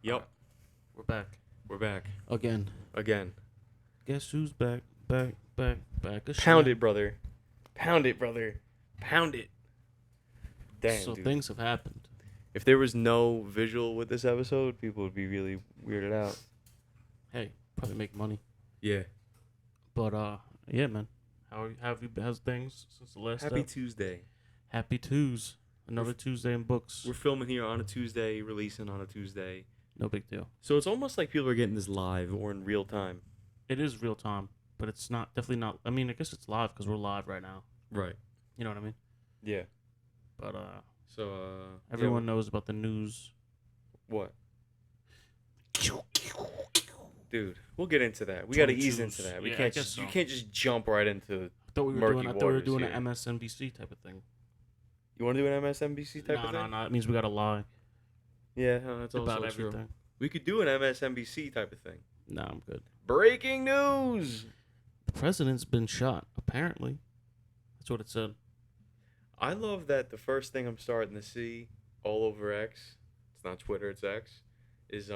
Yep. We're back. We're back. Again. Guess who's back? Back. Pound it, brother. Pound it. Damn, So dude. things have happened. If there was no visual with this episode, people would be really weirded out. Hey, probably make money. Yeah. But yeah, man. How's things since the last Happy ep? Tuesday. Happy Tues. Another Tuesday in books. We're filming here on a Tuesday, releasing on a Tuesday. No big deal. So it's almost like people are getting this live or in real time. It is real time, but it's not. Definitely not. I mean, I guess it's live because we're live right now. Right. You know what I mean? Yeah. But So everyone knows about the news. What? Dude, we'll get into that. We got to ease into that. We can't just, you can't just jump right into I thought we were doing an MSNBC type of thing. You want to do an MSNBC type of thing? No. It means we got to lie. Yeah, no, that's about also everything. True. We could do an MSNBC type of thing. No, I'm good. Breaking news! The president's been shot, apparently. That's what it said. I love that the first thing I'm starting to see all over X, it's not Twitter, it's X, is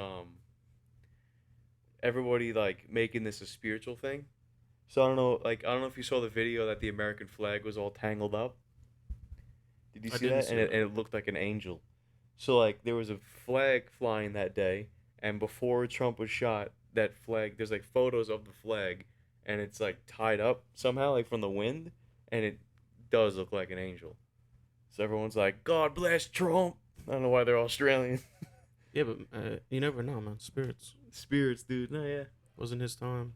everybody like making this a spiritual thing. So I don't know if you saw the video that the American flag was all tangled up. Did you see that? And it looked like an angel. So like there was a flag flying that day, and before Trump was shot, that flag, there's like photos of the flag, and it's like tied up somehow, like from the wind, and it does look like an angel. So everyone's like, God bless Trump. I don't know why they're Australian. Yeah, but you never know, man. Spirits, dude. No, yeah. Wasn't his time.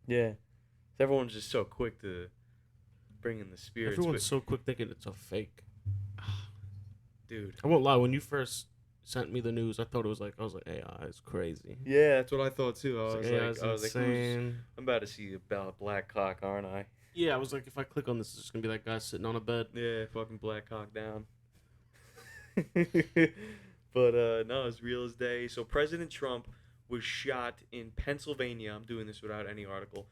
Yeah. Everyone's just so quick to bring in the spirits. Everyone's so quick thinking it's a fake. Dude. I won't lie. When you first sent me the news, I thought it was like, AI is crazy. Yeah, that's what I thought too. I was like, I'm about to see a black cock, aren't I? Yeah, I was like, if I click on this, it's just going to be that guy sitting on a bed. Yeah, fucking black cock down. But, no, it's real as day. So President Trump was shot in Pennsylvania. I'm doing this without any article.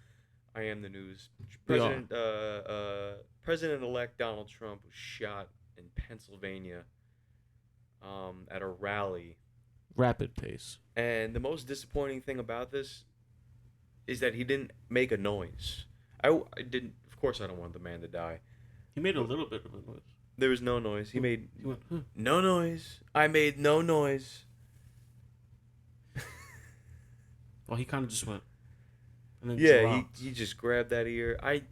I am the news. President-elect Donald Trump was shot in Pennsylvania at a rally. Rapid pace. And the most disappointing thing about this is that he didn't make a noise. I didn't. Of course, I don't want the man to die. He made a little bit of a noise. There was no noise. He went, huh. No noise. I made no noise. Well, he kind of just went. And then he just grabbed that ear. I'm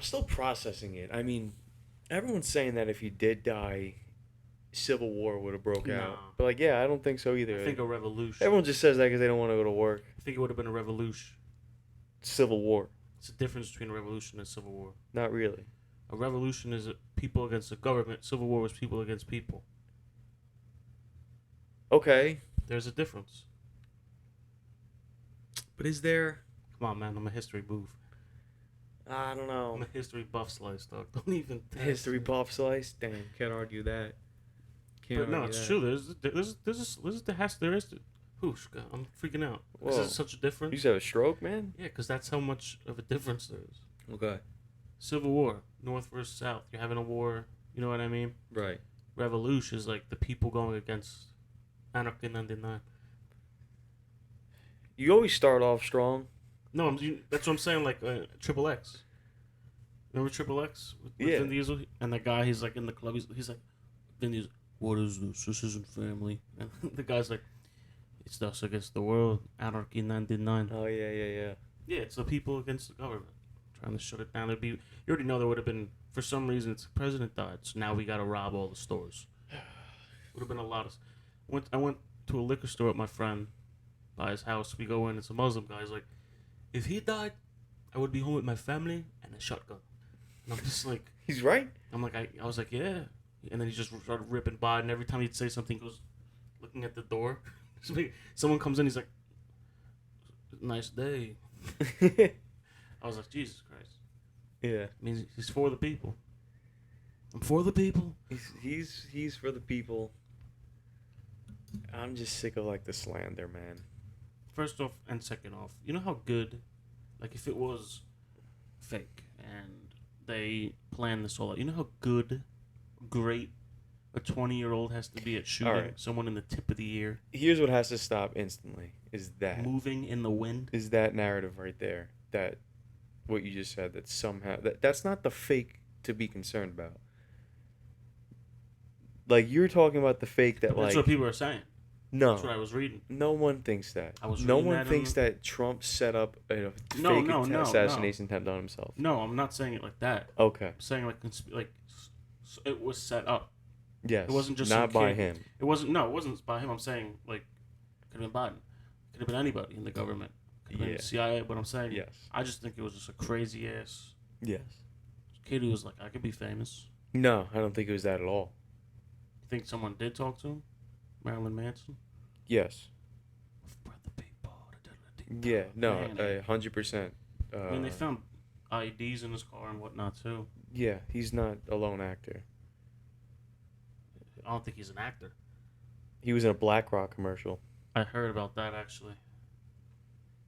still processing it. I mean, everyone's saying that if he did die, Civil War would have broke out. But like, yeah, I don't think so either. I think a revolution. Everyone just says that because they don't want to go to work. I think it would have been a revolution. Civil War. It's the difference between a revolution and a civil war. Not really. A revolution is people against the government. Civil war is people against people. Okay. There's a difference. But is there? Come on, man. I'm a history boof. I don't know. I'm a history buff slice, dog. Don't even. History buff slice? Damn, can't argue that. But no, it's true. Whoosh, God, I'm freaking out. This is such a difference. You said a stroke, man? Yeah, because that's how much of a difference there is. Okay. Civil War, North versus South. You're having a war. You know what I mean? Right. Revolution is like the people going against Anarchy 99. You always start off strong. No, that's what I'm saying. Like Triple X. Remember Triple X with Vin Diesel? And the guy, he's like in the club. He's like, Vin Diesel, what is this? This isn't family. And the guy's like, it's us against the world. Anarchy 99. Oh yeah. Yeah, it's the people against the government trying to shut it down. You already know there would have been, for some reason, the president died, so now we got to rob all the stores. Would have been a lot of. I went to a liquor store with my friend by his house. We go in. It's a Muslim guy. He's like, if he died, I would be home with my family and a shotgun. And I'm just like, he's right. I'm like, I was like, yeah. And then he just started ripping by, and every time he'd say something, he goes looking at the door. Someone comes in, he's like, nice day. I was like, Jesus Christ. Yeah. It means he's for the people. I'm for the people. He's for the people. I'm just sick of like the slander, man. First off and second off, you know how good, like if it was fake and they planned this all out, you know how great A 20-year-old has to be at shooting someone in the tip of the ear. Here's what has to stop instantly: is that moving in the wind? Is that narrative right there? That what you just said? That somehow that's not the fake to be concerned about. Like you're talking about the fake that That's what people are saying. No, that's what I was reading. No one thinks that. I was no reading one that thinks that Trump set up a fake assassination attempt on himself. No, I'm not saying it like that. Okay. I'm saying like it was set up. Yes. It wasn't just not by him. It wasn't by him. I'm saying like could have been Biden. Could have been anybody in the government. Could have been CIA. But I'm saying yes. I just think it was just a crazy ass. Yes. Kid who was like, I could be famous. No, I don't think it was that at all. You think someone did talk to him? Marilyn Manson? Yes. Yeah, no, 100%. I mean, they found IDs in his car and whatnot, too. Yeah, he's not a lone actor. I don't think he's an actor. He was in a BlackRock commercial. I heard about that, actually.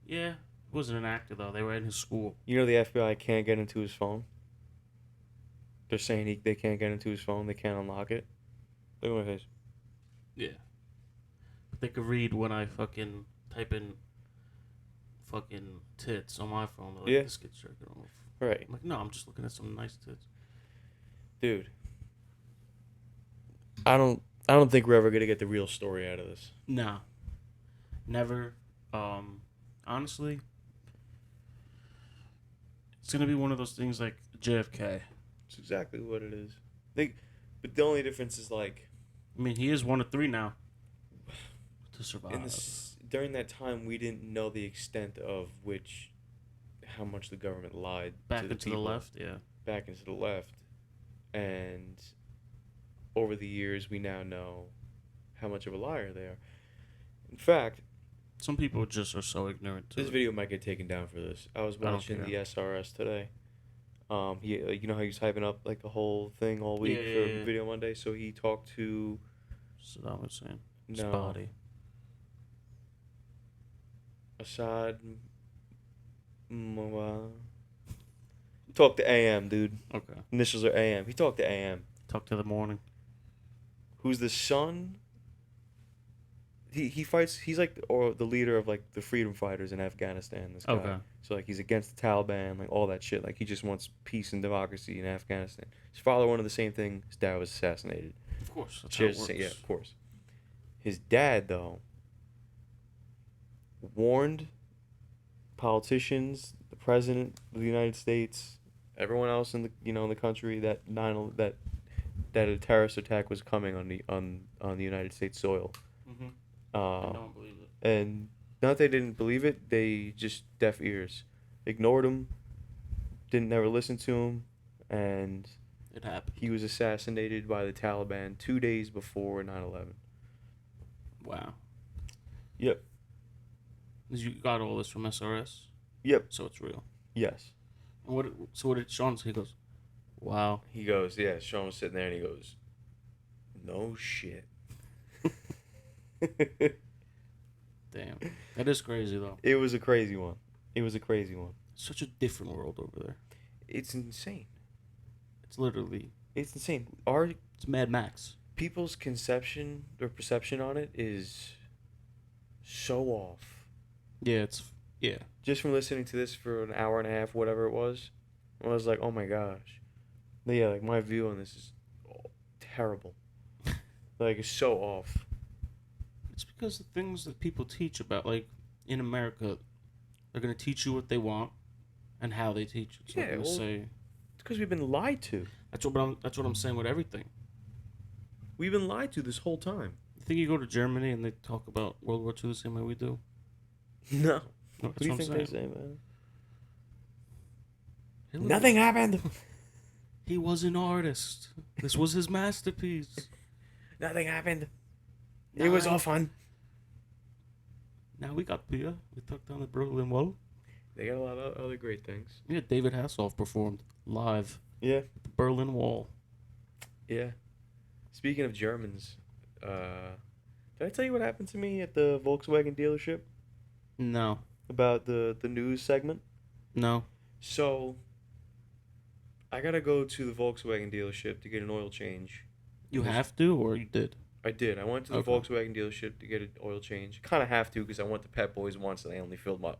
Yeah, he wasn't an actor, though. They were in his school. You know the FBI can't get into his phone? They're saying they can't get into his phone. They can't unlock it. Look at my face. Yeah. But they could read when I fucking type in fucking tits on my phone. Like, yeah. This kid's jerking off. Right. I'm like, no, I'm just looking at some nice tits. Dude. I don't think we're ever gonna get the real story out of this. Nah. Never. Honestly, it's gonna be one of those things like JFK. It's exactly what it is. But the only difference is like, I mean, he is 1 of 3 now to survive. During that time, we didn't know the extent of how much the government lied back to the into people, the left, yeah. Back into the left, and over the years, we now know how much of a liar they are. In fact, some people just are so ignorant. This video might get taken down for this. I was watching the SRS today. He, you know how he's hyping up like the whole thing all week for Video Monday. So he talked to Saddam Hussein. No. Body. Assad. Talked to AM, dude. Okay. Initials are AM. He talked to AM. Talked to the morning. Who's the son? He fights. He's like the leader of like the freedom fighters in Afghanistan. This guy. Okay. So like he's against the Taliban, like all that shit. Like he just wants peace and democracy in Afghanistan. His father wanted the same thing. His dad was assassinated. Of course. That's how it works. Yeah, of course. His dad though warned politicians, the president of the United States, everyone else in the in the country that a terrorist attack was coming on the United States soil. Mm-hmm. I don't believe it. And not they didn't believe it, they just deaf ears. Ignored him, didn't never listen to him, and it happened. He was assassinated by the Taliban 2 days before 9/11. Wow. Yep. You got all this from SRS? Yep. So it's real? Yes. And what did Sean say? He goes, wow. He goes, yeah, Sean was sitting there and he goes, no shit. Damn. That is crazy, though. It was a crazy one. Such a different world over there. It's insane. It's literally... It's insane. It's Mad Max. People's conception or perception on it is so off. Yeah, Just from listening to this for an hour and a half, whatever it was, I was like, oh my gosh. But yeah, like my view on this is terrible. Like, it's so off. It's because the things that people teach about, like, in America, they're going to teach you what they want and how they teach it. So yeah, it's because we've been lied to. That's what I'm saying with everything. We've been lied to this whole time. You think you go to Germany and they talk about World War II the same way we do? No. What do you think they say, man? Nothing happened. He was an artist. This was his masterpiece. Nothing happened. It was all fun. Now we got beer. We took down the Berlin Wall. They got a lot of other great things. Yeah, David Hasselhoff performed live. Yeah. At the Berlin Wall. Yeah. Speaking of Germans, did I tell you what happened to me at the Volkswagen dealership? No. About the news segment? No. So, I gotta go to the Volkswagen dealership to get an oil change. You have to, or you did? I did. I went to the Okay. Volkswagen dealership to get an oil change. Kind of have to because I went to Pep Boys once and they only filled my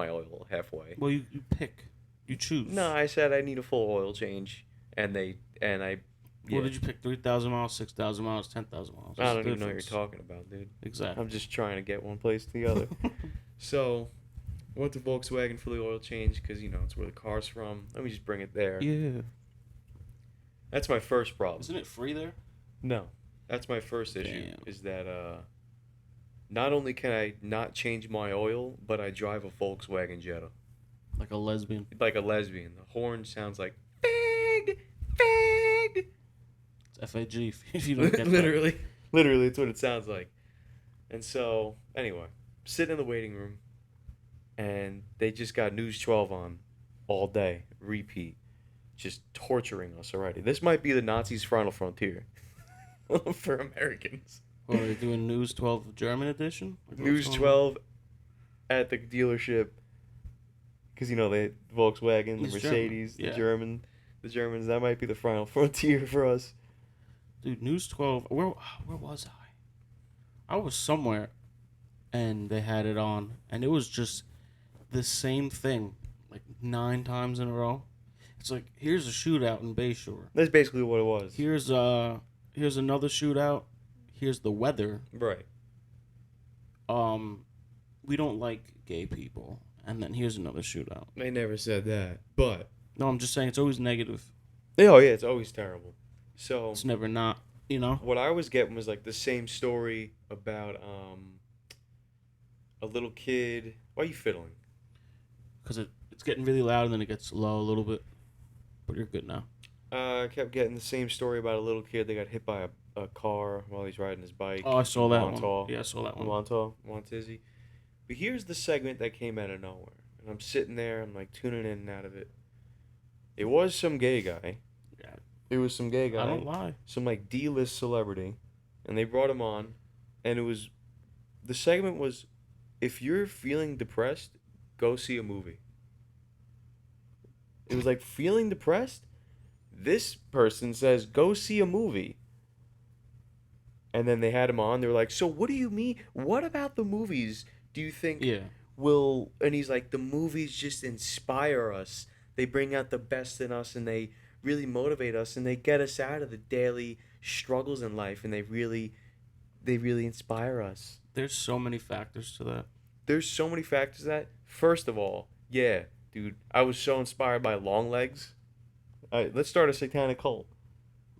oil halfway. Well, you pick. You No, choose. I said I need a full oil change, and I What yeah. did you pick? 3,000 miles, 6,000 miles, 10,000 miles. I What's don't the even know what you're difference? talking about, dude. Exactly. I'm just trying to get one place to the other. So, I went to Volkswagen for the oil change because it's where the car's from. Let me just bring it there. Yeah. That's my first problem. Isn't it free there? No, that's my first issue. Damn. Is that not only can I not change my oil, but I drive a Volkswagen Jetta Like a lesbian. like a lesbian. The horn sounds like fag, fag. It's FAG if you don't get that. Literally, it's what it sounds like. And so, anyway, sitting in the waiting room, and they just got News 12 on all day, repeat, just torturing us already. This might be the Nazis' final frontier for Americans. What, are they doing News 12 German edition? Like, News 12 at the dealership, because they Volkswagen, the It's Mercedes, German. the Germans. That might be the final frontier for us. Dude, News 12. Where was I? I was somewhere, and they had it on, and it was just the same thing, like 9 times in a row. It's like, here's a shootout in Bayshore. That's basically what it was. Here's another shootout. Here's the weather. Right. We don't like gay people. And then here's another shootout. They never said that, but No, I'm just saying it's always negative. oh yeah, it's always terrible. So It's never not, what I was getting was like the same story about a little kid. Why are you fiddling? Because it's getting really loud and then it gets low a little bit. But you're good now. I kept getting the same story about a little kid that got hit by a car while he's riding his bike. Oh, I saw that Montauk. one. Yeah, I saw that one. Montizzi. But here's the segment that came out of nowhere. And I'm sitting there, I'm like tuning in and out of it. It was some gay guy. Yeah. It was some gay guy. I don't lie. Some like D-list celebrity. And they brought him on. And the segment was, if you're feeling depressed, go see a movie. It was like, feeling depressed? This person says, go see a movie. And then they had him on. They were like, so what do you mean? What about the movies do you think will... And he's like, the movies just inspire us. They bring out the best in us, and they really motivate us, and they get us out of the daily struggles in life, and they really inspire us. There's so many factors to that. There's so many factors to that. First of all, yeah, dude, I was so inspired by Longlegs. Let's start a satanic cult.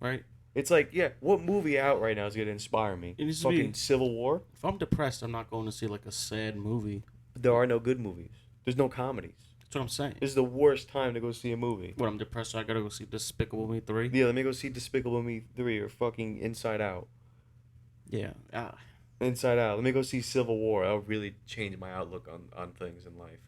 Right? It's like, yeah, what movie out right now is going to inspire me? It needs to Fucking be... Civil War? If I'm depressed, I'm not going to see like a sad movie. There are no good movies. There's no comedies. That's what I'm saying. This is the worst time to go see a movie. When I'm depressed, so I gotta go see Despicable Me 3? Yeah, let me go see Despicable Me 3 or fucking Inside Out. Yeah. Inside Out. Let me go see Civil War. That'll really change my outlook on things in life.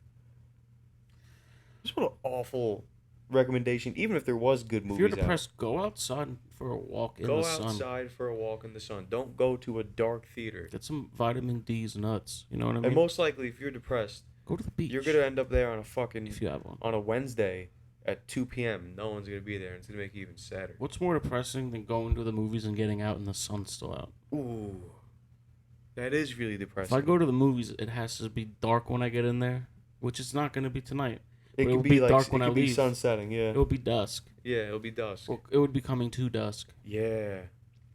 Just what an awful recommendation. Even if there was good movies If you're depressed, go outside for a walk in the sun. Go outside for a walk in the sun. Don't go to a dark theater. Get some vitamin D's nuts. You know what I mean? And most likely, if you're depressed, go to the beach. you're gonna end up there on a fucking... If you have one. On a Wednesday at 2 p.m. No one's gonna be there, and it's gonna make you even sadder. What's more depressing than going to the movies and getting out and the sun's still out? Ooh, that is really depressing. If I go to the movies, it has to be dark when I get in there, which it's not gonna be tonight. It will could be be like dark when it I could be leave. sun setting. Yeah. It'll be dusk. Yeah, it'll be dusk. Well, it would be coming to dusk. Yeah,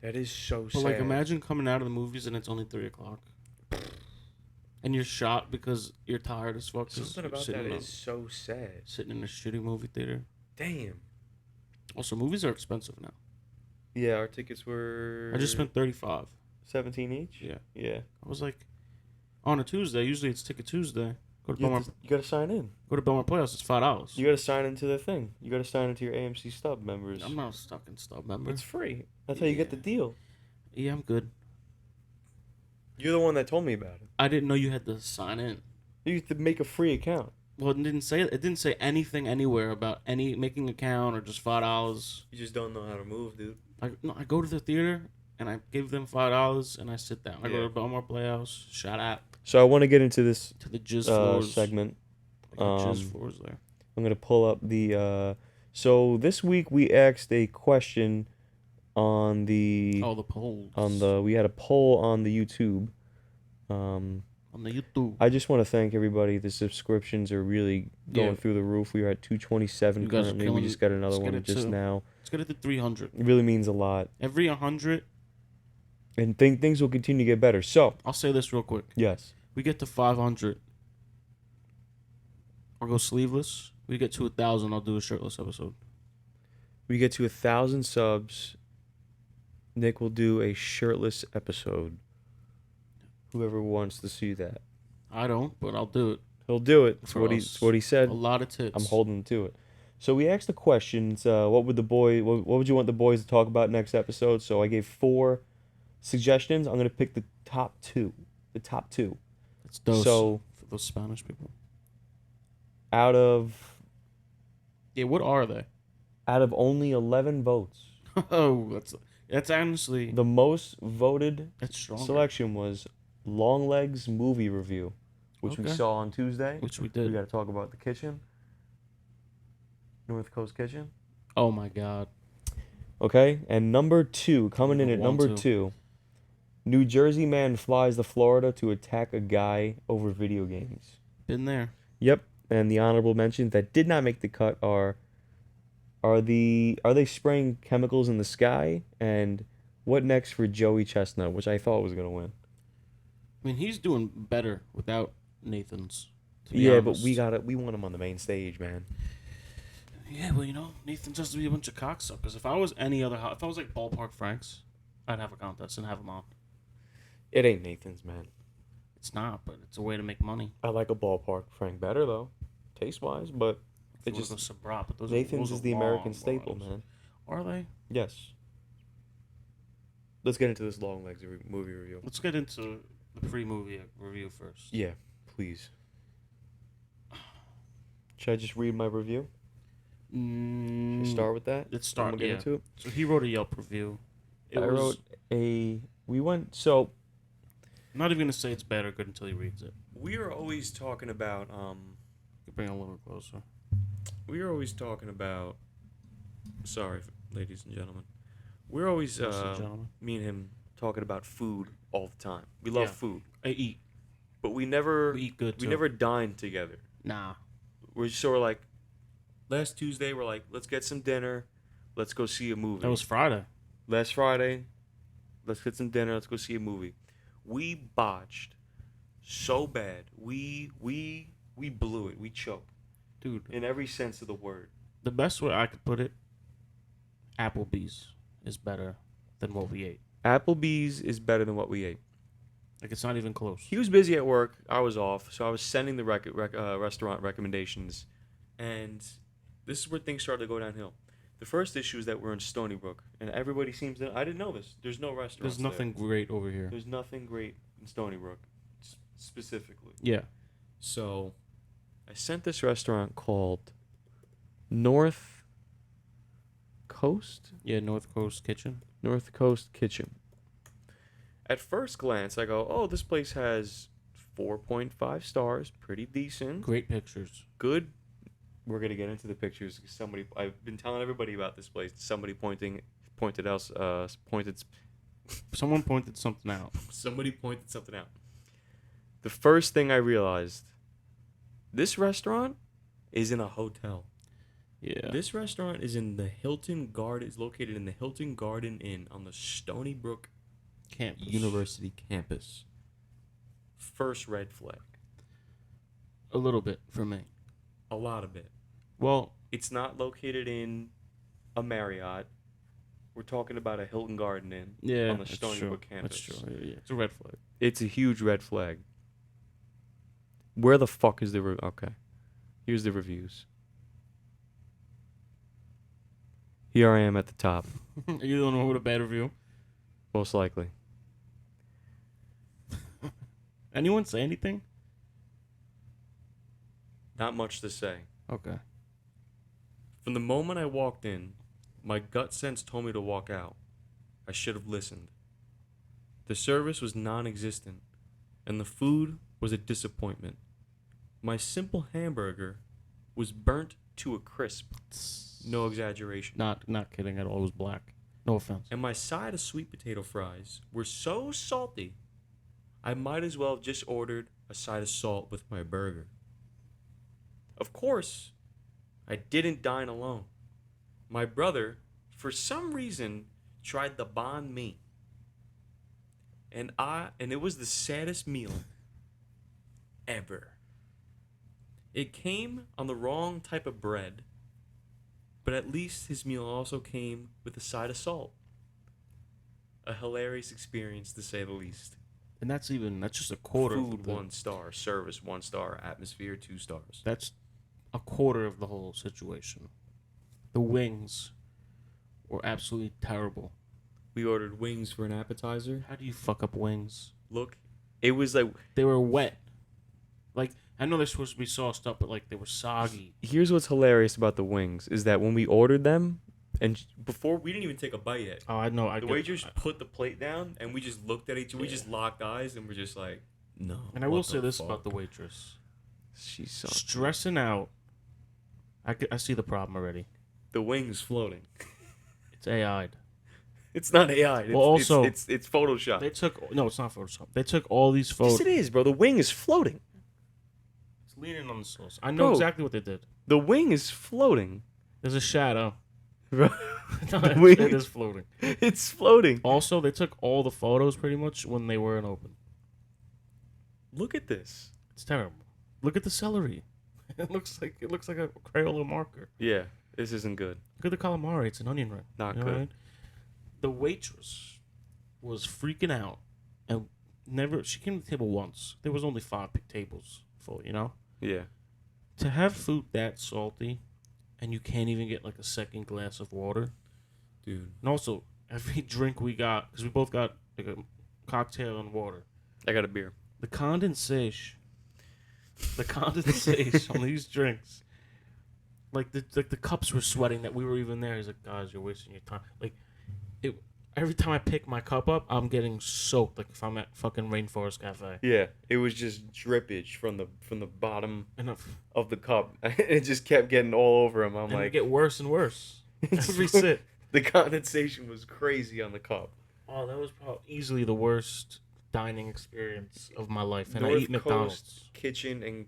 that is so But sad. like, imagine coming out of the movies and it's only 3:00, and you're shot because you're tired as fuck. Something about that is so sad. Sitting in a shitty movie theater. Damn. Also, movies are expensive now. Yeah, our tickets were... I just spent $35. 17 each? Yeah. Yeah. I was like, on a Tuesday. Usually it's Ticket Tuesday. Go to Belmar. You gotta sign in. Go to Belmar Playhouse. It's $5. You gotta sign into the thing. You gotta sign into your AMC Stub members. I'm not stuck in Stub member. It's free. That's how you get the deal. Yeah, I'm good. You're the one that told me about it. I didn't know you had to sign in. You have to make a free account. Well, it didn't say anything anywhere about making an account or just $5. You just don't know how to move, dude. I go to the theater and I give them $5 and I sit down. I go Yeah. to Belmar Playhouse. Shout out So I want to get into this to the Jizz Floors segment. Jizz Floors there. I'm gonna pull up the. So this week we asked a question on the the polls. We had a poll on the YouTube. On the YouTube. I just want to thank everybody. The subscriptions are really going through the roof. We are at 227 currently. We just got another one just now. Let's get it to 300. It really means a lot. Every 100. And things will continue to get better. So I'll say this real quick. Yes. We get to 500. I'll go sleeveless. We get to 1,000. I'll do a shirtless episode. We get to 1,000 subs. Nick will do a shirtless episode. Whoever wants to see that. I don't, but I'll do it. He'll do it. It's what he said. A lot of tits. I'm holding him to it. So we asked the questions. What would you want the boys to talk about next episode? So I gave 4 suggestions. I'm gonna pick the top 2. The top 2. It's those. So for those Spanish people. Out of what are they? Out of only 11 votes. Oh, that's honestly the most voted stronger. Selection was Long Legs movie review, which we saw on Tuesday. Which we did. We got to talk about the kitchen. North Coast Kitchen. Oh my God. Okay, and number 2, coming in at number 2, New Jersey man flies to Florida to attack a guy over video games. Been there. Yep, and the honorable mentions that did not make the cut are they spraying chemicals in the sky, and what next for Joey Chestnut, which I thought was gonna win. I mean, he's doing better without Nathan's. Yeah, honest. But we want him on the main stage, man. Yeah, well, Nathan's has to be a bunch of cocksuckers. If I was like Ballpark Franks, I'd have a contest and have him on. It ain't Nathan's, man. It's not, but it's a way to make money. I like a Ballpark Frank better though, taste wise, but it just Sabra, but Nathan's is the American staple, man. Are they? Yes. Let's get into this Long Legs movie review. Let's get into the pre-movie review first. Yeah, please. Should I just read my review? Should I start with that? Let's start. We'll get into it. So he wrote a Yelp review. I'm not even gonna say it's bad or good until he reads it. We are always talking about Bring it a little closer. We are always talking about. Sorry, ladies and gentlemen. We're always me and him talking about food all the time. We love food. I eat, but we eat good. We never dine together. Nah. We're just sort of like. Last Tuesday, we're like, let's get some dinner. Let's go see a movie. That was Friday. Last Friday, let's get some dinner. Let's go see a movie. We botched so bad. We blew it. We choked. Dude. In every sense of the word. The best way I could put it, Applebee's is better than what we ate. Applebee's is better than what we ate. Like, it's not even close. He was busy at work. I was off. So I was sending the restaurant recommendations. And this is where things started to go downhill. The first issue is that we're in Stony Brook. And everybody seems to... I didn't know this. There's no restaurants. There's nothing great over here. There's nothing great in Stony Brook. Specifically. Yeah. So... I sent this restaurant called North Coast? Yeah, North Coast Kitchen. North Coast Kitchen. At first glance, I go, oh, this place has 4.5 stars. Pretty decent. Great pictures. Good. We're going to get into the pictures. I've been telling everybody about this place. Someone pointed something out. Somebody pointed something out. The first thing I realized... This restaurant is in a hotel. Yeah. This restaurant is in the Hilton Garden. Is located in the Hilton Garden Inn on the Stony Brook University campus. First red flag. A little bit for me. A lot of it. Well, it's not located in a Marriott. We're talking about a Hilton Garden Inn on the Stony Brook campus. That's true. Yeah. It's a red flag. It's a huge red flag. Where the fuck is the... Okay. Here's the reviews. Here I am at the top. Are you the one with a bad review? Most likely. Anyone say anything? Not much to say. Okay. From the moment I walked in, my gut sense told me to walk out. I should have listened. The service was non-existent, and the food was a disappointment. My simple hamburger was burnt to a crisp. No exaggeration. Not kidding at all. It was black. No offense. And my side of sweet potato fries were so salty, I might as well have just ordered a side of salt with my burger. Of course, I didn't dine alone. My brother, for some reason, tried the banh mi. And it was the saddest meal ever. It came on the wrong type of bread, but at least his meal also came with a side of salt. A hilarious experience, to say the least. And that's just a quarter. Food, 1 star. Service, 1 star. Atmosphere, 2 stars. That's a quarter of the whole situation. The wings were absolutely terrible. We ordered wings for an appetizer. How do you fuck up wings? Look, it was like... They were wet. Like, I know they're supposed to be sauced up, but like they were soggy. Here's what's hilarious about the wings, is that when we ordered them, and before, we didn't even take a bite yet. Oh, I know. The waitress put the plate down, and we just looked at each other. We just locked eyes, and we're just like, no. And I will say this about the waitress. She's so stressing out. I see the problem already. The wings floating. It's AI'd. It's not AI. It's, well, also, it's Photoshop. It's not Photoshop. They took all these photos. Yes, it is, bro. The wing is floating. It's leaning on the sauce. I know exactly what they did. The wing is floating. There's a shadow. Bro, the wing is floating. It's floating. Also, they took all the photos pretty much when they weren't open. Look at this. It's terrible. Look at the celery. It looks like a Crayola marker. Yeah, this isn't good. Look at the calamari. It's an onion ring. Not good. Right? The waitress was freaking out, and she came to the table once. There was only 5 tables full, you know? Yeah. To have food that salty, and you can't even get like a second glass of water. Dude. And also, every drink we got, because we both got like a cocktail and water. I got a beer. The condensation on these drinks. Like the cups were sweating that we were even there. He's like, guys, you're wasting your time. Like, every time I pick my cup up, I'm getting soaked. Like if I'm at fucking Rainforest Cafe. Yeah, it was just drippage from the bottom of the cup. It just kept getting all over him. I'm like, it get worse and worse every sip. The condensation was crazy on the cup. Oh, that was probably easily the worst dining experience of my life. And North I eat McDonald's. Coast kitchen and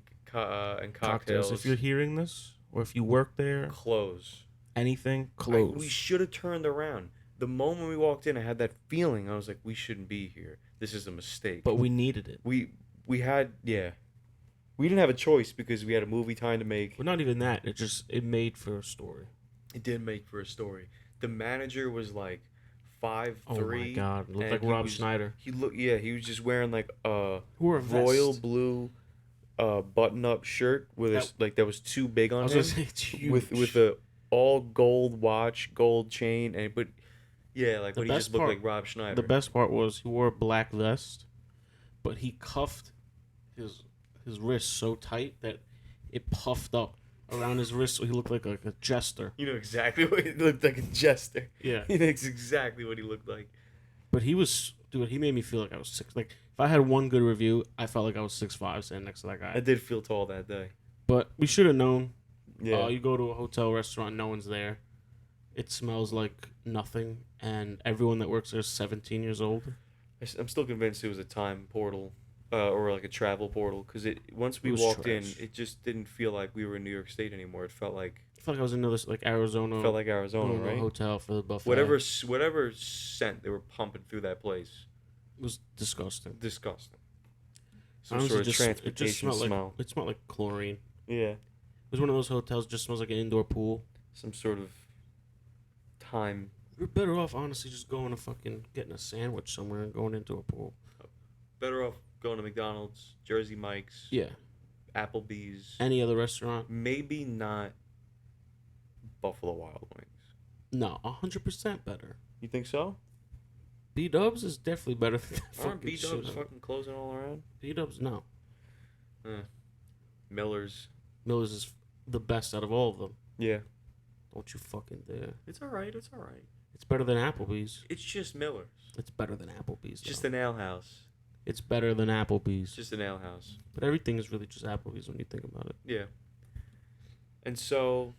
cocktails. If you're hearing this, or if you work there, close. Anything, close. We should have turned around. The moment we walked in, I had that feeling. I was like, we shouldn't be here. This is a mistake. But we needed it. We had, yeah. We didn't have a choice because we had a movie time to make. Well, not even that. It made for a story. It did make for a story. The manager was like 5'3". Oh my god, looked like Rob Schneider. He was just wearing like a royal blue button-up shirt with that was too big on him. It's huge. With a all gold watch, gold chain, but he just looked like Rob Schneider. The best part was he wore a black vest, but he cuffed his wrist so tight that it puffed up around his wrist, so he looked like a jester. You know exactly what he looked like, a jester. Yeah, that's exactly what he looked like. But he made me feel like I was 6. Like if I had one good review, I felt like I was 6'5" standing next to that guy. I did feel tall that day. But we should have known. Yeah. You go to a hotel restaurant, no one's there. It smells like nothing, and everyone that works there is 17 years old. I'm still convinced it was a time portal, or like a travel portal, because once we walked in, it just didn't feel like we were in New York State anymore. It felt like I was in another Arizona. Felt like Arizona, right? Hotel for the buffet. Whatever scent they were pumping through that place was disgusting. Some sort of transportation smell. It smelled like chlorine. Yeah. It was one of those hotels just smells like an indoor pool. Some sort of time. We're better off, honestly, just going to fucking getting a sandwich somewhere and going into a pool. Better off going to McDonald's, Jersey Mike's. Yeah. Applebee's. Any other restaurant. Maybe not Buffalo Wild Wings. No, 100% better. You think so? B-Dubs is definitely better than that. Aren't B-Dubs fucking closing all around? B-Dubs, no. Miller's is the best out of all of them. Yeah. Don't you fucking dare. It's alright. It's better than Applebee's. It's just Miller's. It's better than Applebee's. Just an ale house. It's better than Applebee's. Just an ale house. But everything is really just Applebee's when you think about it. Yeah. And so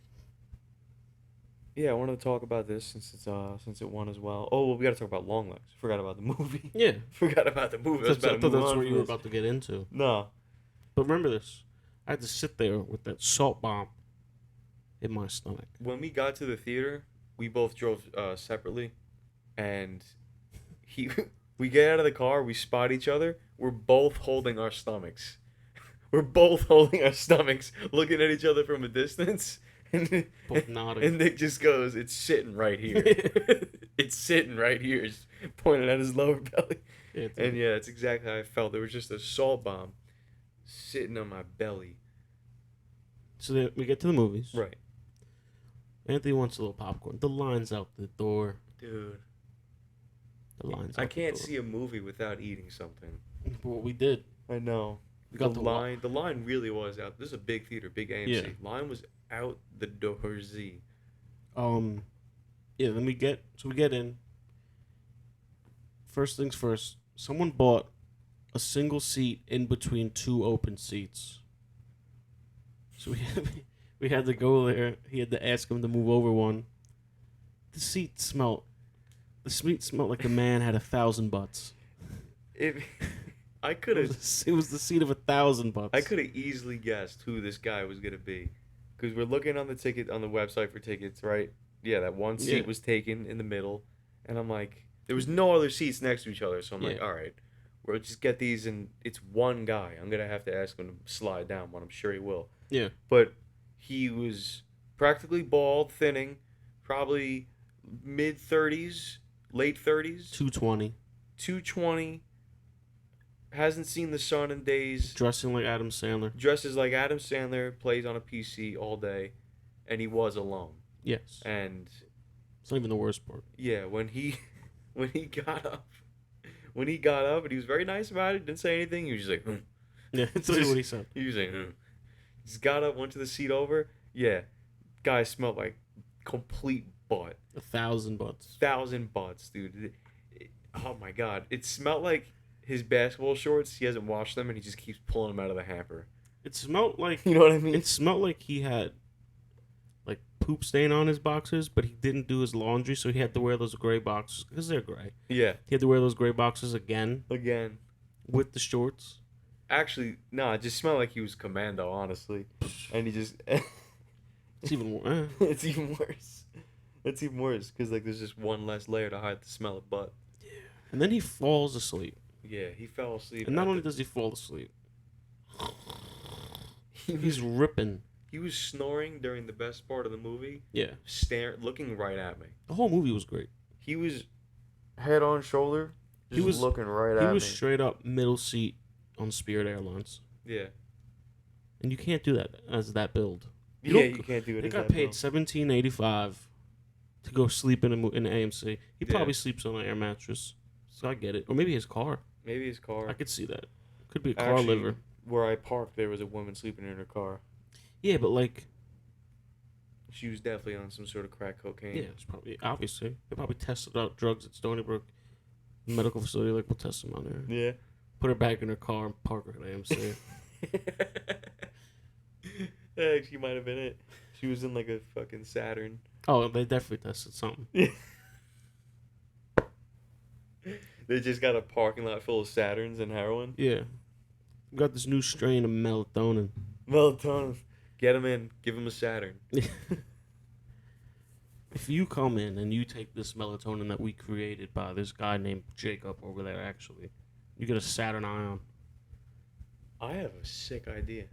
Yeah, I wanted to talk about this since it won as well. Oh, well, we got to talk about Long Legs. Forgot about the movie. Yeah. Forgot about the movie. I was about to I thought move that's on what from you were this. about to get into. No. But remember this. I had to sit there with that salt bomb in my stomach. When we got to the theater, we both drove separately, and we get out of the car, we spot each other. We're both holding our stomachs. We're both holding our stomachs, looking at each other from a distance. Both nodding. And Nick just goes, "It's sitting right here. It's sitting right here." Just pointing at his lower belly. Yeah, And yeah, that's exactly how I felt. There was just a salt bomb sitting on my belly. So then we get to the movies. Right. Anthony wants a little popcorn. The line's out the door. Dude. The line's out I can't the door. see a movie without eating something. What we did. I know. We got the line. The line really was out. This is a big theater, big AMC. Yeah. Line was out the door. Z. Yeah, then we get in. First things first, someone bought a single seat in between two open seats. So we had to go there. He had to ask him to move over one. The seat smelled like a man had 1,000 butts. I could have. It was the seat of 1,000 butts. I could have easily guessed who this guy was gonna be, because we're looking on the website for tickets, right? Yeah, that one seat was taken in the middle, and I'm like, there was no other seats next to each other, so I'm like, all right, we'll just get these, and it's one guy. I'm gonna have to ask him to slide down one. I'm sure he will. Yeah. But he was practically bald, thinning, probably mid-30s, late 30s. 220. 220. Hasn't seen the sun in days. Dressing like Adam Sandler. Dresses like Adam Sandler, plays on a PC all day, and he was alone. Yes. And it's not even the worst part. yeah, when he got up and he was very nice about it, didn't say anything. He was just like, Yeah, that's what he said. He was like, Just got up, went to the seat over. Yeah, guy smelled like complete butt. 1,000 butts. 1,000 butts, dude. Oh my god, it smelled like his basketball shorts. He hasn't washed them, and he just keeps pulling them out of the hamper. It smelled like You know what I mean? It smelled like he had like poop stain on his boxers, but he didn't do his laundry, so he had to wear those gray boxers because they're gray. Yeah. He had to wear those gray boxers again with the shorts. Actually, no, it just smelled like he was commando, honestly. And he just... It's even worse. It's even worse. It's even worse, because like there's just one less layer to hide the smell of butt. Yeah. And then he falls asleep. Yeah, he fell asleep. And not only does he fall asleep, he's ripping. He was snoring during the best part of the movie. Yeah. Looking right at me. The whole movie was great. He was head on shoulder, just he was looking right at me. He was straight up middle seat on Spirit Airlines. Yeah. And you can't do that as that build. You can't do it. They as got that paid build. $17.85 to go sleep in an AMC. He Yeah. probably sleeps on an air mattress, so I get it. Or maybe his car. Maybe his car. I could see that. Could be a car Actually, liver. Where I parked, there was a woman sleeping in her car. Yeah, but like, She was definitely on some sort of crack cocaine. yeah, it's probably obviously they probably tested out drugs at Stony Brook Medical Facility. Like, we'll test them on there. Yeah. Put her back in her car and park her at AMC. Yeah, she might have been it. She was in like a fucking Saturn. Oh, they definitely tested something. They just got a parking lot full of Saturns and heroin. Yeah, we got this new strain of melatonin. Melatonin. Get him in. Give him a Saturn. If you come in and you take this melatonin that we created by this guy named Jacob over there, actually, you get a Saturn ion. I have a sick idea.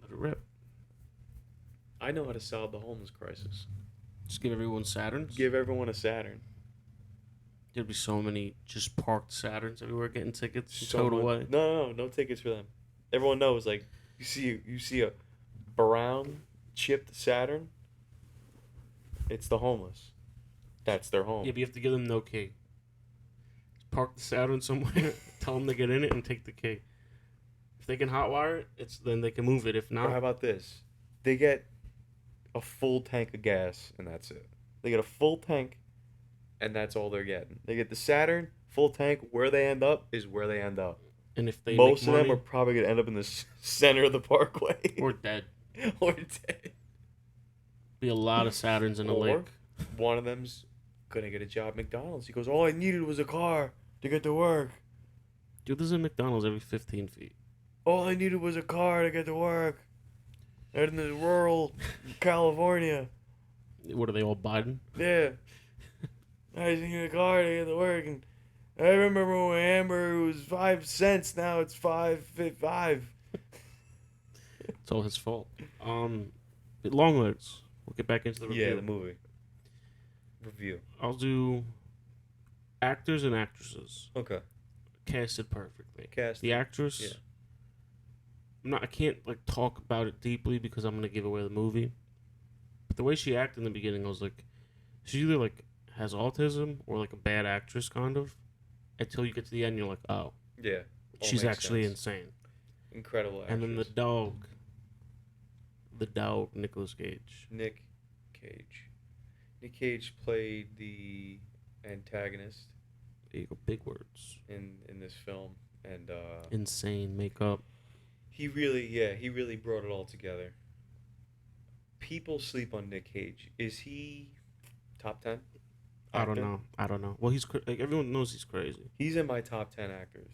Let it rip. I know how to solve the homeless crisis. Just give everyone Saturns. Give everyone a Saturn. There'd be so many just parked Saturns everywhere getting tickets So towed much- away. No tickets for them. Everyone knows, like, you see a brown chipped Saturn, it's the homeless. That's their home. Yeah, but you have to give them no key. Just park the Saturn somewhere, tell them to get in it, and take the key. If they can hotwire it, then they can move it. If Or not, how about this? They get a full tank of gas, and that's it. They get a full tank, and that's all they're getting. They get the Saturn, full tank. Where they end up is where they end up. and if they Most make of money, them are probably going to end up in the center of the parkway. or dead. Or dead. Be a lot of Saturns in the lake. One of them's gonna get a job at McDonald's. He goes, all I needed was a car to get to work. Dude, there's a McDonald's every 15 feet. All I needed was a car to get to work. In the rural California. What are they all Biden? Yeah. I just need a car to get to work. And I remember when hamburger was 5 cents. Now it's 5.55. It's all his fault. Long Legs. We'll get back into the review. Yeah, the movie. Review. I'll do actors and actresses. Okay. Casted perfectly. Cast. The actress. Yeah. I can't like talk about it deeply because I'm gonna give away the movie. But the way she acted in the beginning, I was like, she either like has autism or like a bad actress kind of. Until you get to the end, you're like, oh, Yeah. she's actually insane. Incredible actress. And then the dog, Nicolas Cage. Nick Cage. Nick Cage played the antagonist There you go, big words. in this film, and Insane makeup. he really brought it all together. People sleep on Nick Cage. Is he top 10? I don't know. Well, like everyone knows he's crazy. He's in my top 10 actors.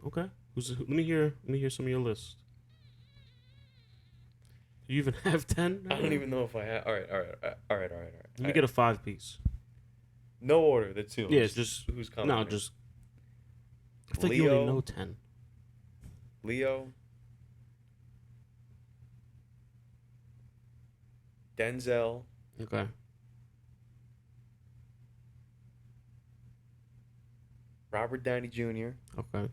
Okay. Let me hear some of your list. Do you even have 10? I don't even know if I have. All right. Let me get a 5-piece. No order. The two. Yeah, just who's coming. No, just. I feel like you only know 10. Leo. Denzel. Okay. Robert Downey Jr. Okay.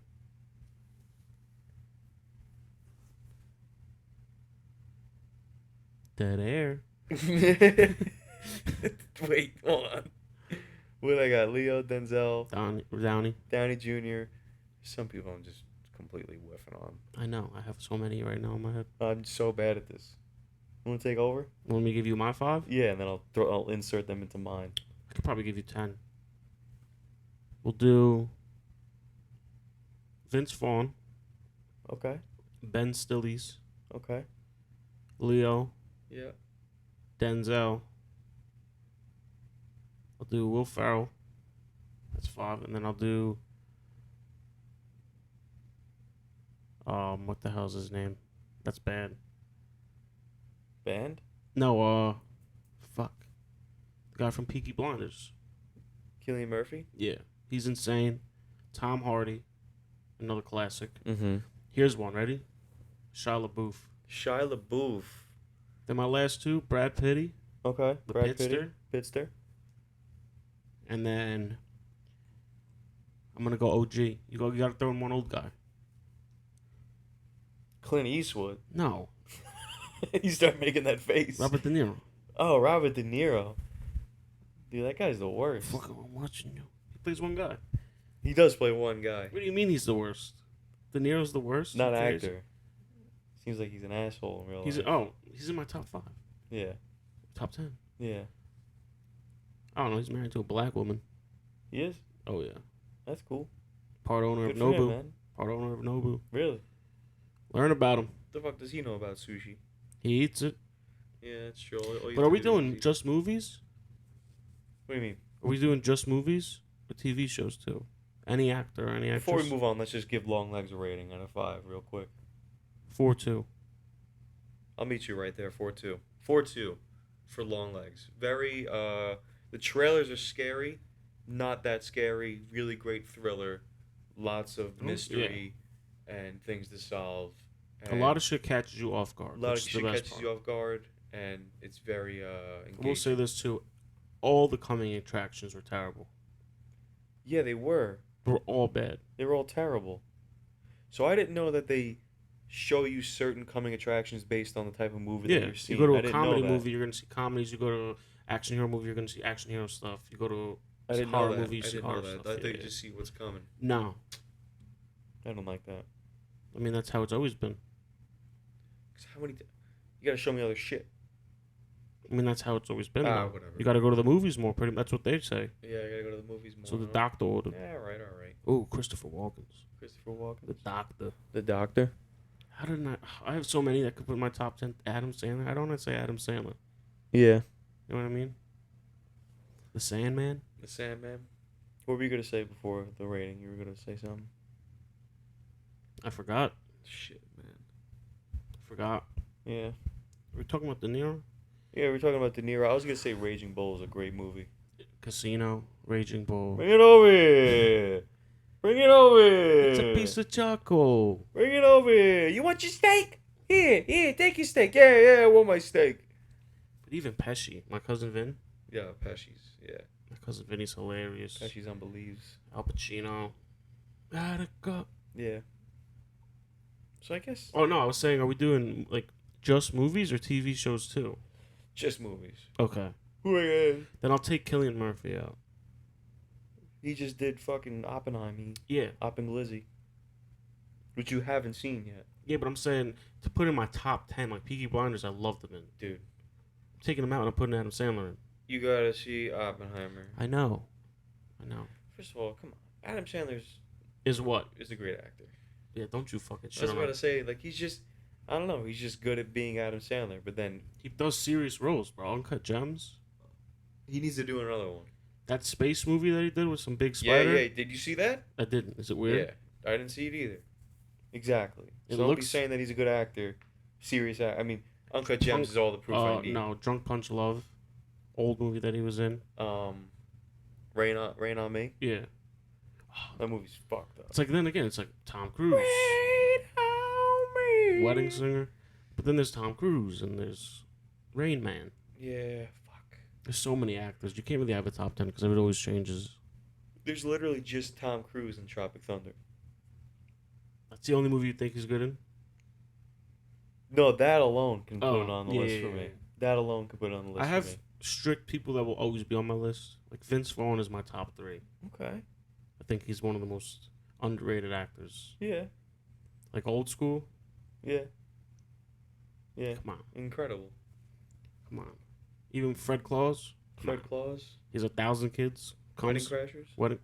Dead air. Wait, hold on. What I got? Leo, Denzel, Downey. Jr. Some people I'm just completely whiffing on. I know. I have so many right now in my head. I'm so bad at this. You want to take over? Want me to give you my 5? Yeah, and then I'll insert them into mine. I could probably give you 10. We'll do Vince Vaughn, Okay. Ben Still's, Okay. Leo, Yeah. Denzel. I'll do Will Ferrell. That's 5. And then I'll do what the hell's his name? That's bad. Band? No, fuck. The guy from Peaky Blinders. Cillian Murphy? Yeah. He's insane. Tom Hardy. Another classic. Mm-hmm. Here's one. Ready? Shia LaBeouf. Shia LaBeouf. Then my last 2, Brad Pitt. Okay. The Brad Pitster. Pitster. And then I'm gonna go OG. You gotta throw in one old guy. Clint Eastwood. No. You start making that face. Robert De Niro. Oh, Robert De Niro. Dude, that guy's the worst. Fuck, I'm watching you. He plays one guy. He does play one guy. What do you mean he's the worst? De Niro's the worst? Not You an crazy? actor. Seems like he's an asshole in real He's life. he's in my top 5. Yeah. Top 10. Yeah. I don't know. He's married to a black woman. He is? Oh yeah. That's cool. Part owner Good of for him, Nobu. man. Part owner of Nobu. Really? Learn about him. The fuck does he know about sushi? He eats it. Yeah, that's true. All you But have are we to do is doing eat. just movies? What do you mean? Are we doing just movies or TV shows too? Any actor, any actress? Before we move on, let's just give Long Legs a rating out of 5 real quick. 4-2. I'll meet you right there. 4-2. 4-2 for Long Legs. Very, the trailers are scary. Not that scary. Really great thriller. Lots of mystery and things to solve. A lot of shit catches you off guard. A lot of which is the shit best catches part. you off guard, and it's very engaging. I will say this too. All the coming attractions were terrible. Yeah, they were. They were all bad. They were all terrible. So I didn't know that they show you certain coming attractions based on the type of movie that Yeah, you're seeing. you go I to a didn't know comedy that. movie, you're gonna see comedies. You go to action hero movie, you're gonna see action hero stuff. You go to I didn't horror know that. movie, you I see didn't horror know that. stuff. I thought Yeah, you yeah. just see what's coming. No, I don't like that. I mean that's how it's always been. 'Cause you gotta show me other shit. I mean that's how it's always been. Ah, Now. whatever. You got to go to the movies more. Pretty. That's what they say. Yeah, I gotta go to the movies more. So the huh? doctor ordered. Yeah, all right. Oh, Christopher Walken's. Christopher Walken. The doctor. The Doctor. How did I have so many that could put in my top 10. Adam Sandler. I don't want to say Adam Sandler. Yeah. You know what I mean? The Sandman. The Sandman. What were you gonna say before the rating? You were gonna say something. I forgot. Shit, man. Forgot. Yeah. We're talking about De Niro. Yeah, we're talking about De Niro. I was gonna say Raging Bull is a great movie. Casino, Raging Bull. Bring it over here. Bring it over here. It's a piece of charcoal. Bring it over here. You want your steak? Here, take your steak. Yeah, I want my steak. But even Pesci, my cousin Vin. Yeah, Pesci's. Yeah. My cousin Vinny's hilarious. Pesci's unbelieves. Al Pacino. Attica. Yeah. So I guess Oh no, I was saying, are we doing like just movies or TV shows too? just movies. Okay. Then I'll take Cillian Murphy out. He just did fucking Oppenheimer. Yeah. Lizzie. Which you haven't seen yet. Yeah, but I'm saying to put in my top 10, like Peaky Blinders, I love them in. Dude. I'm taking them out and I'm putting Adam Sandler in. You gotta see Oppenheimer. I know. First of all, come on. Adam Sandler's Is what? is a great actor. Yeah, don't you fucking I shit was on about him. to say, like, he's just, I don't know, he's just good at being Adam Sandler, but then He does serious roles, bro. Uncut Gems. he needs to do another one. That space movie that he did with some big Yeah, spider. yeah. Did you see that? I didn't. Is it weird? Yeah. I didn't see it either. Exactly. It So don't be looks- saying that he's a good actor. Serious I mean, Uncut Gems is all the proof I need. No, Drunk Punch Love. Old movie that he was in. Rain on Me. Yeah. That movie's fucked up. It's like, then again, it's like Tom Cruise. Rain on Me. Wedding Singer. But then there's Tom Cruise and there's Rain Man. Yeah, fuck. There's so many actors. You can't really have a top 10 because it always changes. There's literally just Tom Cruise in Tropic Thunder. That's the only movie you think he's good in? No, that alone can put Oh, it on the yeah, list yeah, for yeah. me. That alone can put it on the list I have for me. strict people that will always be on my list. Like Vince Vaughn is my top 3. Okay. I think he's one of the most underrated actors. Yeah. Like old school. Yeah. Yeah. Come on. Incredible. Come on. Even Fred Claus. Fred Claus. He's 1,000 kids. Wedding Comes. Crashers. Wedding.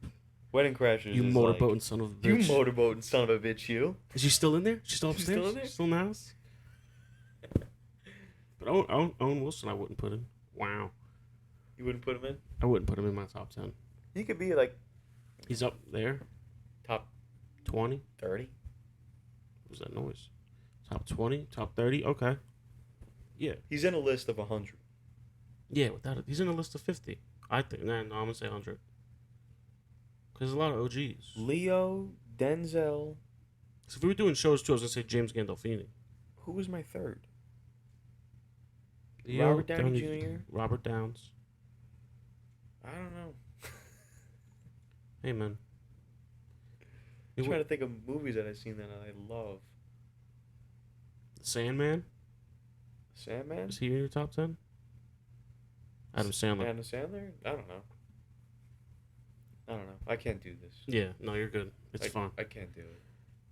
Wedding Crashers. You is motorboating like, son of a You bitch. motorboating son of a bitch, you. Is she still in there? She's still She's upstairs? still in there? Still in the house? But Owen Wilson I wouldn't put in. Wow. You wouldn't put him in? I wouldn't put him in my top 10. He could be like He's up there. top 20. 30. What was that noise? Top 20? Top 30? Okay. Yeah. He's in a list of 100. Yeah, without it. He's in a list of 50. I think. Nah, no, I'm going to say 100. Because there's a lot of OGs. Leo, Denzel. So if we were doing shows too, I was going to say James Gandolfini. Who was my third? Leo, Robert Downey Jr.? Robert Downs. I don't know. Hey, man. I'm trying to think of movies that I've seen that I love. Sandman? Sandman? Is he in your top 10? Adam Sandler. Adam Sandler? I don't know. I can't do this. Yeah, no, you're good. It's fun. I can't do it.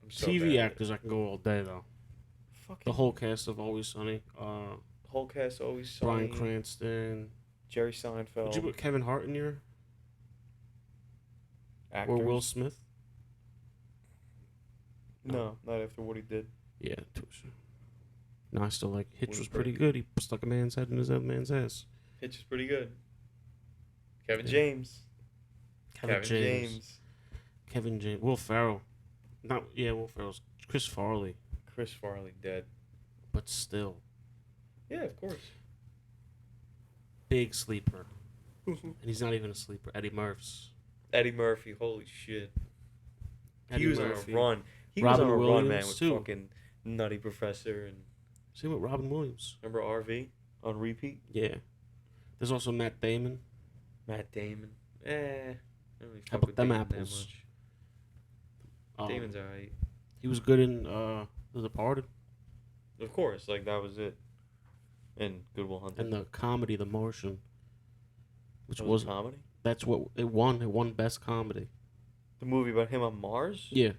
I'm so TV bad at actors, I can go all day, though. it. Fucking The whole cast of Always Sunny. whole cast always Sunny. Bryan Cranston. Jerry Seinfeld. Would you put Kevin Hart in your... actors? Or Will Smith? No, not after what he did. Yeah, too sure. No, I still like Hitch Was was pretty pretty good. He stuck a man's head in his other man's ass. Hitch is pretty good. Kevin Yeah. James. Kevin James. Will Ferrell. Will Ferrell's Chris Farley. Chris Farley dead. But still. Yeah, of course. Big sleeper. And he's not even a sleeper. Eddie Murph's. Eddie Murphy, holy shit. Eddie He was Murphy. on a run. He Robin was on a run, man, Williams, with too. fucking Nutty Professor and Same with Robin Williams. remember RV on repeat? Yeah. There's also Matt Damon. Matt Damon. I don't really How fuck about with them Damon that apples? much. Damon's alright. He was good in The Departed. Of course, like that was it. And Good Will Hunting. And the comedy The Martian. Which That was... comedy? That's what it won. It won Best Comedy. The movie about him on Mars? Yeah.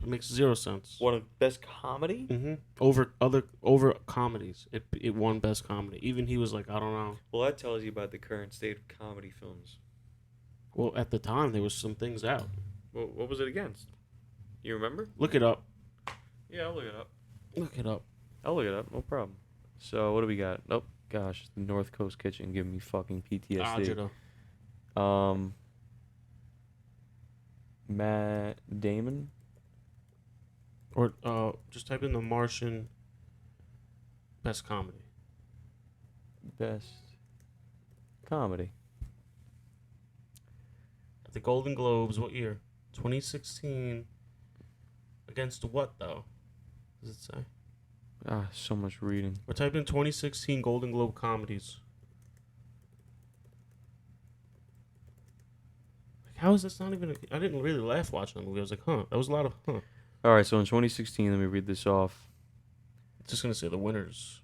It makes zero sense. One of best comedy? Mm-hmm. Over comedies, it won Best Comedy. Even he was like, I don't know. Well, that tells you about the current state of comedy films. Well, at the time there was some things out. Well, what was it against? You remember? Look it up. Yeah, I'll look it up. Look it up. I'll look it up. No problem. So what do we got? Oh gosh, the North Coast Kitchen giving me fucking PTSD. Agita. Matt Damon. Or just type in The Martian best comedy. Best comedy. At the Golden Globes, what year? 2016. Against what though? Does it say? So much reading. Or type in 2016 Golden Globe comedies. Like, how is this not even? I didn't really laugh watching the movie. I was like, huh. That was a lot of huh. All right, so in 2016, let me read this off. It's just gonna say the winners.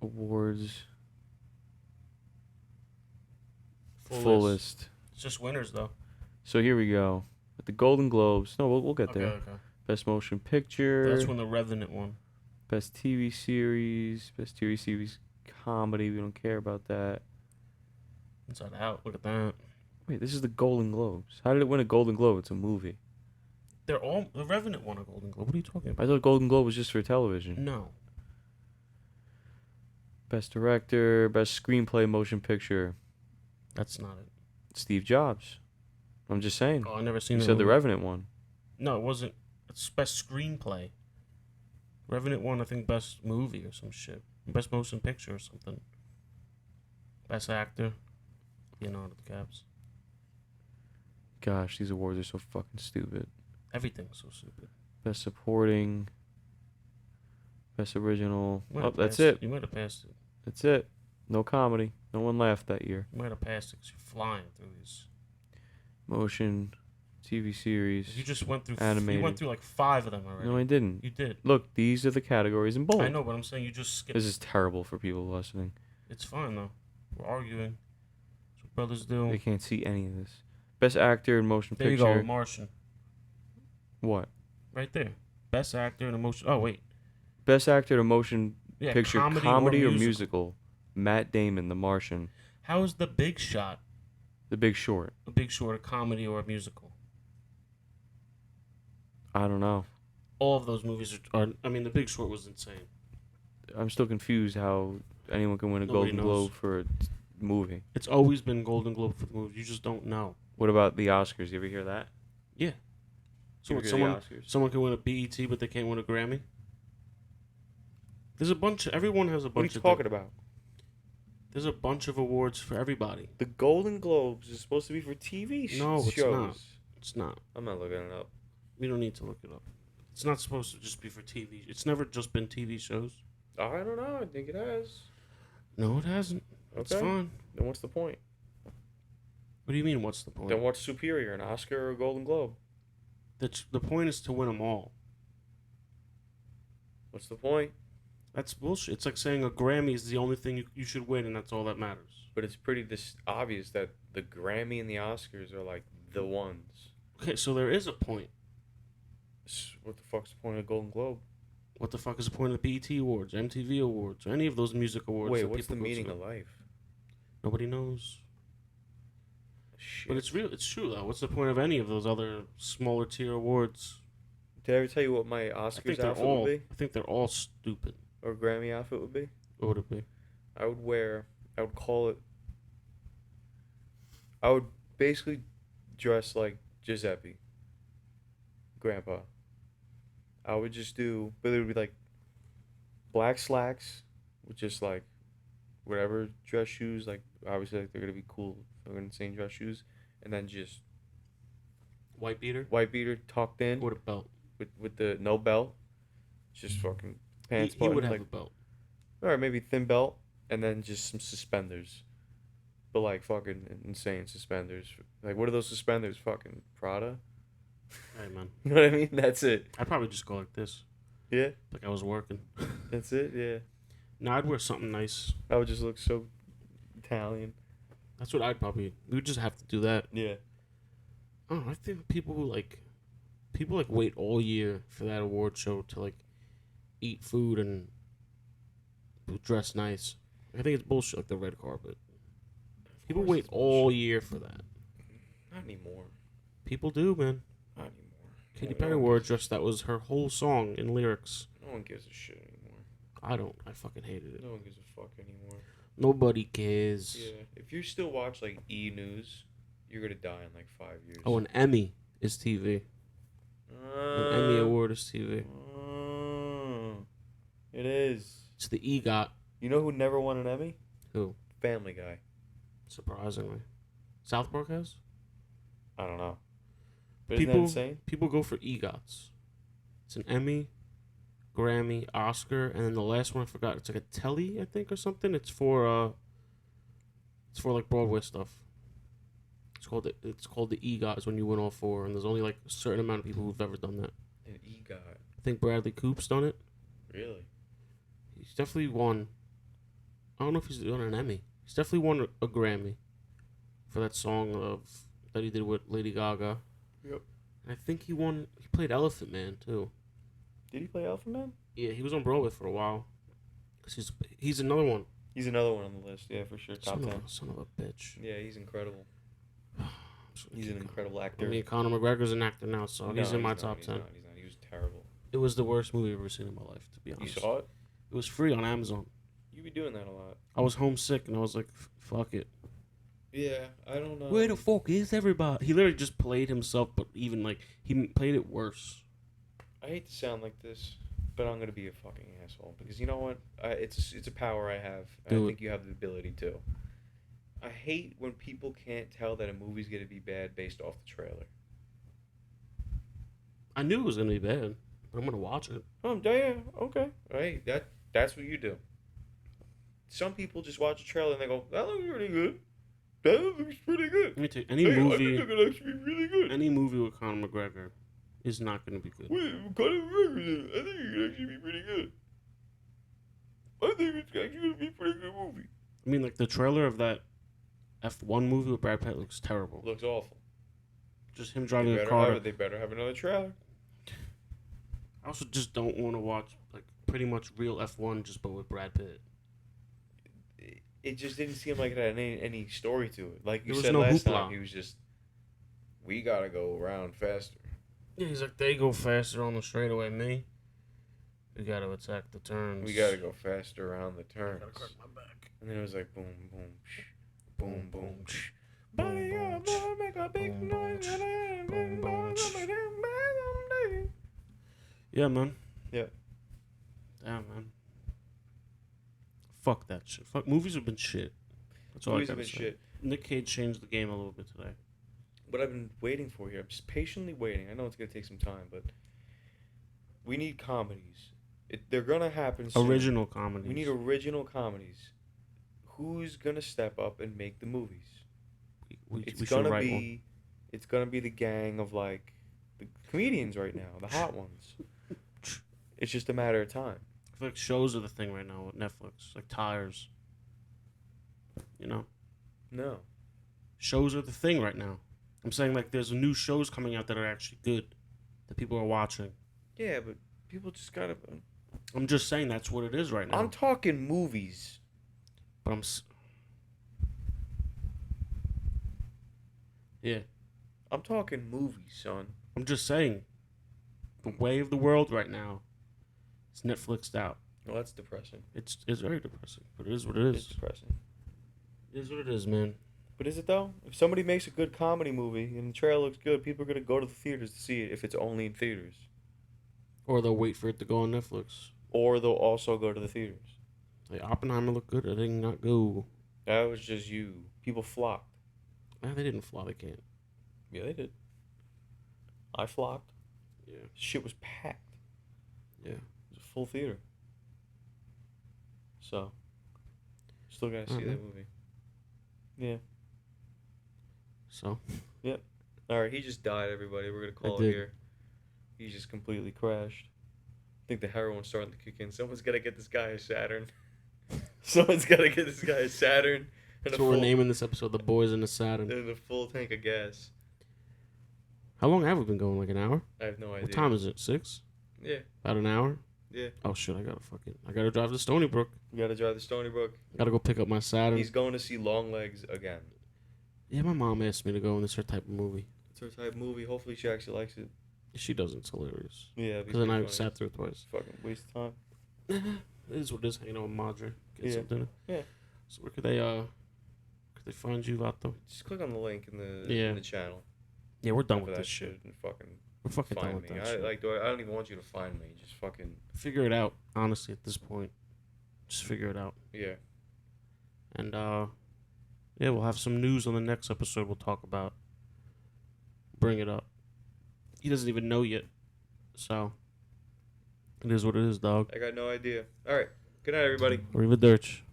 Awards. Full list. List. It's just winners though. So here we go. At the Golden Globes. No, we'll get Okay, there. okay. Best Motion Picture. That's when The Revenant won. Best TV Series. Best TV Series Comedy. We don't care about that. Inside Out. Look at that. Wait, this is the Golden Globes. How did it win a Golden Globe? It's a movie. They're all. The Revenant won a Golden Globe. What are you talking about? I thought Golden Globe was just for television. No. Best Director. Best Screenplay Motion Picture. That's not it. Steve Jobs. I'm just saying. Oh, I never seen You that said The movie. Revenant won. No, it wasn't. It's best screenplay. Revenant won, I think, best movie or some shit. Best motion picture or something. Best actor. Leonardo DiCaprio. Gosh, these awards are so fucking stupid. Everything's so stupid. Best Supporting. Best Original. You might Oh, have that's passed it. You might have passed it. That's it. No comedy. No one laughed that year. You might have passed it because you're flying through these. Motion, TV series. You just went through. Animated. You went through like 5 of them already. No, I didn't. You did. Look, these are the categories in bold. I know, but I'm saying you just skipped. This is terrible for people listening. It's fine though. We're arguing. That's what brothers do. They can't see any of this. Best actor in motion There picture. you go, Martian. What? Right there. Best actor in a motion. Oh wait. Best actor in a motion Yeah, picture, comedy or musical. musical. Matt Damon, The Martian. How is The Big Shot The Big Short. a Big Short a comedy or a musical? I don't know. All of those movies are I mean, The Big Short was insane. I'm still confused how anyone can win a Nobody Golden knows. Globe for a movie. It's always been Golden Globe for the movies. You just don't know. What about the Oscars? You ever hear that? Yeah. So You what, ever hear someone the Oscars? someone can win a BET, but they can't win a Grammy. There's a bunch. Everyone has a What are bunch you of. talking about? There's a bunch of awards for everybody. The Golden Globes is supposed to be for TV No, it's shows. not. It's not. I'm not looking it up. We don't need to look it up. It's not supposed to just be for TV. It's never just been TV shows. I don't know. I think it has. No, it hasn't. It's Okay. fine. Then what's the point? What do you mean? What's the point? Then what's superior, an Oscar or a Golden Globe? The point is to win them all. What's the point? That's bullshit. It's like saying a Grammy is the only thing you should win, and that's all that matters. But it's pretty obvious that the Grammy and the Oscars are like the ones. Okay, so there is a point. What the fuck's the point of a Golden Globe? What the fuck is the point of the BET Awards, MTV Awards, or any of those music awards? Wait, that what's the people go meaning to? of life? Nobody knows. Shit. But it's real. It's true though. What's the point of any of those other smaller tier awards? Did I ever tell you what my I Oscars think they're outfit all. would be? I think they're all stupid. Or Grammy outfit would be? What would it be? I would call it. I would basically dress like Giuseppe. Grandpa. I would just do, but it would be like black slacks with just like whatever dress shoes. Like obviously, like they're gonna be cool, fucking insane dress shoes, and then just White beater. white beater tucked in With a belt. with the no belt, just fucking pants. He would buttoned, have like, a belt. or maybe thin belt, and then just some suspenders. But like fucking insane suspenders. Like what are those suspenders? Fucking Prada. Hey man, You know what I mean? That's it. I'd probably just go like this, Yeah, like I was working. that's it. Yeah, No, I'd wear something nice. I would just look so Italian. That's what I'd probably. We would just have to do that. Yeah. Oh, I think people wait all year for that award show to like eat food and dress nice. I think it's bullshit, like the red carpet. People course wait it's all bullshit. year for that. Not anymore. People do, man. Not anymore. Katy No Perry one wore a gives- dress that was her whole song in lyrics. No one gives a shit anymore. I don't. I fucking hated it. No one gives a fuck anymore. Nobody cares. Yeah. If you still watch like E News, you're gonna die in like 5 years. Oh, an Emmy is TV. An Emmy Award is TV. It is. It's the EGOT. You know who never won an Emmy? Who? Family Guy. Surprisingly. South Park has? I don't know. But isn't that insane? People go for EGOTs. It's an Emmy, Grammy, Oscar, and then the last one I forgot. It's like a Telly, I think, or something. It's for like Broadway stuff. It's called the EGOT. Is when you win all four, and there's only like a certain amount of people who've ever done that. An EGOT. I think Bradley Coop's done it. Really? He's definitely won. I don't know if he's done an Emmy. He's definitely won a Grammy for that song that he did with Lady Gaga. Yep. And I think he played Elephant Man too. Did he play Elephant Man? Yeah, he was on Broadway for a while. 'Cause he's another one. He's another one on the list. Yeah, for sure. Top 10. Son of a bitch. Yeah, he's incredible. He's an incredible actor. I mean, Conor McGregor's an actor now, so he's in my top 10. He's not. He was terrible. It was the worst movie I've ever seen in my life, to be honest. You saw it? It was free on Amazon. You be doing that a lot. I was homesick, and I was like, fuck it. Yeah, I don't know. Where the fuck is everybody? He literally just played himself, but even, like, he played it worse. I hate to sound like this, but I'm going to be a fucking asshole. Because you know what? It's a power I have. And I think you have the ability to. I hate when people can't tell that a movie's going to be bad based off the trailer. I knew it was going to be bad, but I'm going to watch it. Oh, yeah, okay. Hey, that's what you do. Some people just watch a trailer and they go, that looks pretty good. That looks pretty good. Let me tell you, any movie, I think it could actually be really good. Any movie with Conor McGregor is not going to be good. Wait, Conor McGregor, I think it could actually be pretty good. I think it's actually going to be a pretty good movie. I mean, like, the trailer of that F1 movie with Brad Pitt looks terrible. Looks awful. Just him driving a car. They better have another trailer. I also just don't want to watch, like, pretty much real F1 just but with Brad Pitt. It just didn't seem like it had any story to it. Like you there was said no last hoopla. time, he was just, we gotta go around faster. Yeah, he's like, they go faster on the straightaway. Me, we gotta attack the turns. We gotta go faster around the turns. Gotta crack my back. And then it was like boom, boom, shh, boom, boom, shh. Boom, boom, shh. Make a big Boom, noise. boom, boom, shh. Yeah, man. Yeah. Damn, man. Fuck that shit. Fuck, movies have been shit. That's all Movies I have gotta been say. shit. Nick Cage changed the game a little bit today. What I've been waiting for here, I'm just patiently waiting. I know it's gonna take some time, but we need comedies. They're gonna happen soon. Original comedies. We need original comedies. Who's gonna step up and make the movies? It's gonna be the gang of like the comedians right now, the hot ones. It's just a matter of time. I feel like shows are the thing right now with Netflix, like Tires. You know, No. shows are the thing right now. I'm saying like there's new shows coming out that are actually good, that people are watching. Yeah, but people just gotta. I'm just saying that's what it is right now. I'm talking movies. But yeah, I'm talking movies, son. I'm just saying the way of the world right now is Netflixed out. Well, that's depressing. It's very depressing, but it is what it is. It's depressing. It is what it is, man. But is it though? If somebody makes a good comedy movie and the trailer looks good, people are gonna go to the theaters to see it if it's only in theaters. Or they'll wait for it to go on Netflix. Or they'll also go to the theaters. Like Oppenheimer looked good. It did not go. That was just you. People flocked. Nah, they didn't fly. They can't. Yeah, they did. I flocked. Yeah. Shit was packed. Yeah. It was a full theater. So, still gotta see that movie. Yeah. So. Yep. All right, he just died, everybody. We're gonna call it here. He just completely crashed. I think the heroin's starting to kick in. Someone's gotta get this guy a Saturn. Someone's gotta get this guy a Saturn. And So we're naming this episode "The Boys in the Saturn." And a full tank of gas. How long have we been going? Like an hour? I have no idea. What time is it? 6? Yeah. About an hour? Yeah. Oh shit! I gotta drive to Stony Brook. We gotta drive to Stony Brook. Gotta go pick up my Saturn. He's going to see Long Legs again. Yeah, my mom asked me to go, and it's her type of movie. It's her type of movie. Hopefully she actually likes it. She doesn't. It's hilarious. Yeah. Because then I sat through it twice. Fucking waste of time. It is what it is. Hanging out with Madre. Get Yeah. some dinner. Yeah. So where could they find you, Vato? Just click on the link in Yeah. the channel. Yeah, we're done for with that this shit. and fucking We're fucking done find with me. that shit. I don't even want you to find me. Just fucking Figure it out, honestly, at this point. Just figure it out. yeah. And yeah, we'll have some news on the next episode we'll talk about. Bring it up. He doesn't even know yet. So it is what it is, dog. I got no idea. All right. Good night, everybody. Arrivederci.